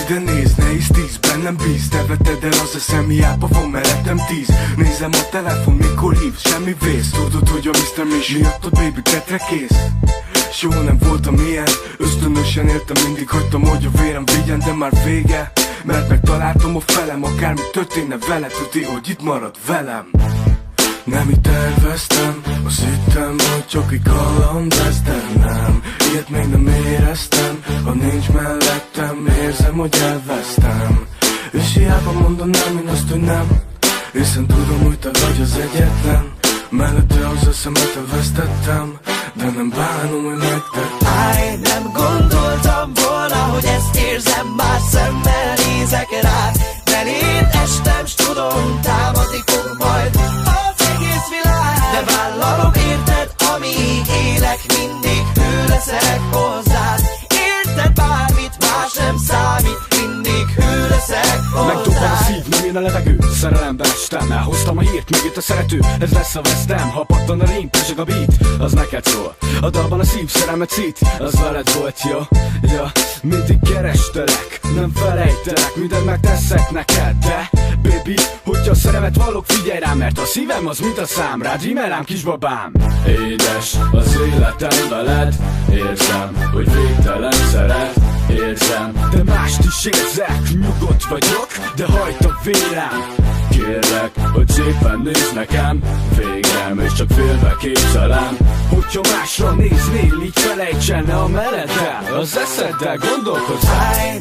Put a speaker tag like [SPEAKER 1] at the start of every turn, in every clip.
[SPEAKER 1] de nézd, ne is tíz, bennem bíz. Te veted el, az eszem, hiába van mellettem 10. Nézem a telefon, mikor hívsz, semmi vész. Tudod, hogy a Mr. Miss miattad, baby, tetre kész. Soha nem voltam ilyen, ösztönösen éltem, mindig hagytam, hogy a vérem vigyen, de már vége. Mert megtaláltam a felem, akármi történne vele, tudni, hogy itt marad velem. Nem így terveztem, azt hittem, hogy csak egy kaland lesz, de nem. Ilyet még nem éreztem, ha nincs mellettem, érzem, hogy elvesztem. És hiába mondom nem, én azt, hogy nem, hiszen tudom, hogy te vagy az egyetlen. Mellette az eszemet elvesztettem, de nem bánom, hogy megtettem.
[SPEAKER 2] Nem gondoltam volna, hogy ezt érzem, más szemmel nézek rád. Belét estem, s tudom, támadni fog majd az egész világ. De vállalom, érted, amíg élek, mindig hű leszek hozzád. Érted, bármit más nem számít, mindig hű leszek hozzád.
[SPEAKER 3] Megdobban a szív, nem jön a levegő, szerelemben estem. Elhoztam a hírt, megjött a szerető, ez lesz a vesztem. Ha pattan a rím, pezseg a beat, az neked szól. A dalban a szív, szerelmet szít, az veled volt, jó? Ja, mindig kerestelek, nem felejtelek, mindent megteszek neked. De, baby, hogyha szerelmet vallok, figyelj rám, mert a szívem az mint a szám. Rád rímelám, kisbabám. Édes az életem veled, érzem, hogy végtelen szeret. Érzem, de mást is érzek, nyugodt vagyok, de hajt a vérem. Kérlek, hogy szépen nézz nekem, végem, és csak félve képzelem. Hogyha másra néznél, így felejtsen a meleddel, az eszeddel gondolkodsz.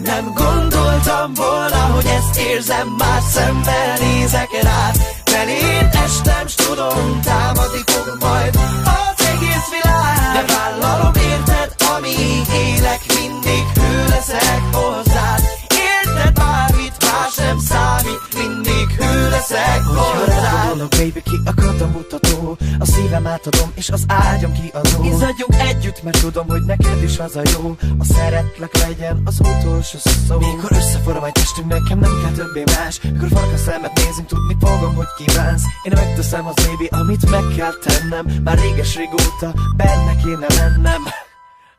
[SPEAKER 2] Nem gondoltam volna, hogy ezt érzem, más szemmel nézek rád. Belét estem, s tudom, támadni fog majd az egész világ. De vállalom, érted, amíg élek, mindig hű leszek hozzád. Érted, bármit más nem számít, mindig hű leszek hozzád.
[SPEAKER 4] Gondolok, baby, ki akad a mutató. A szívem átadom, és az ágyam kiadó. Izzadjunk együtt, mert tudom, hogy neked is az a jó. A szeretlek legyen az utolsó szó. Mikor összeforra majd testünk, nekem nem kell többé más. Mikor fark a szemet nézünk, tudni fogom, hogy kívánsz. Én megteszem az, baby, amit meg kell tennem. Már réges-régóta benne kéne lennem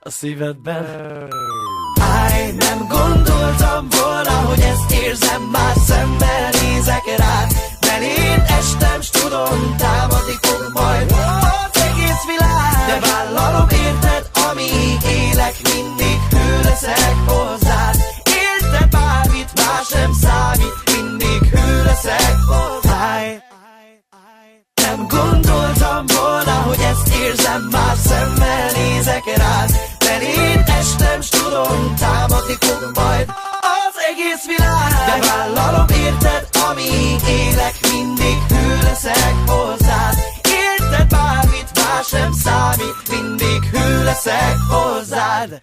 [SPEAKER 4] a szívedben.
[SPEAKER 2] Nem gondoltam volna, hogy ezt érzem, más szemmel nézek rád. Belét estem, s tudom, támadni fog majd az egész világ. De vállalom, érted, amíg élek, mindig hű leszek hozzád. Érted, bármit más nem számít, mindig hű leszek hozzád. Nem gondoltam volna, hogy ezt érzem, más szemmel nézek rád. Belét estem, s tudom, támadni fog majd az egész világ. De vállalom, érted, amíg élek, mindig hű leszek hozzád. Érted, bármit más nem számít, mindig hű leszek hozzád.